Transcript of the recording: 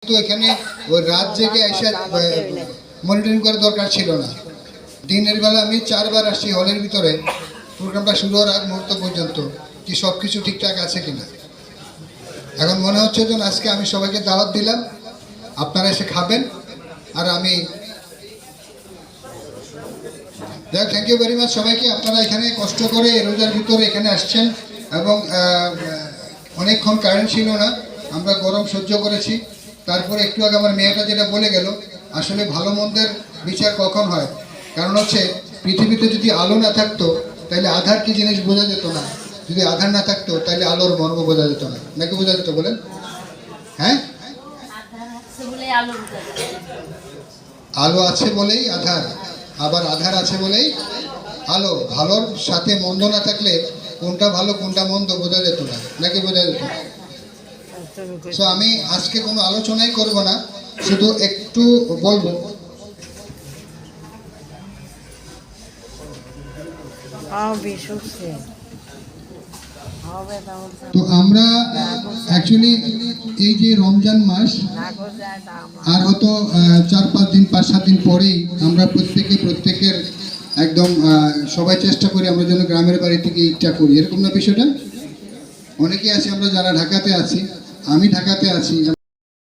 তো এখানে ওই রাত জেগে এসে মনিটরিং করার দরকার ছিল না। দিনের বেলা আমি 4 বার আসছি হলের ভিতরে প্রোগ্রামটা শুরু হওয়ার আগ মুহূর্ত পর্যন্ত কি সব কিছু ঠিকঠাক আছে কিনা। এখন মনে হচ্ছে যে আজকে আমি সবাইকে দাওয়াত দিলাম, আপনারা এসে খাবেন। আর আমি থ্যাংক ইউ ভেরি মাচ সবাইকে। আপনারা এখানে কষ্ট করে রোজার ভিতরে এখানে আসছেন এবং অনেকক্ষণ কারেন্ট ছিল না, আমরা গরম সহ্য করেছি। তারপরে একটু আগে আমার মেয়েটা যেটা বলে গেল, আসলে ভালো মন্দের বিচার কখন হয়, কারণ হচ্ছে পৃথিবীতে যদি আলো না থাকতো তাহলে আধার কি জিনিস বোঝা যেত না, যদি আধার না থাকতো তাহলে আলোর মর্ম বোঝা যেত না, নাকি বোঝা যেত বলেন? হ্যাঁ, আলো আছে বলেই আধার, আবার আধার আছে বলেই আলো। ভালোর সাথে মন্দ না থাকলে কোনটা ভালো কোনটা মন্দ বোঝা যেত না, নাকি বোঝা যেত? সো আমি আজকে কোনো আলোচনাই করব না, শুধু একটু বলবো। তো আমরা অ্যাকচুয়ালি এই যে রমজান মাস আর হয়তো 4-5 দিন 5-7 দিন পরেই আমরা প্রত্যেকের একদম সবাই চেষ্টা করি আমরা যেন গ্রামের বাড়ি থেকে ঈদটা করি, এরকম না বিষয়টা? অনেকেই আছি আমরা যারা ঢাকাতে আছি, আমি ঢাকাতে আছি।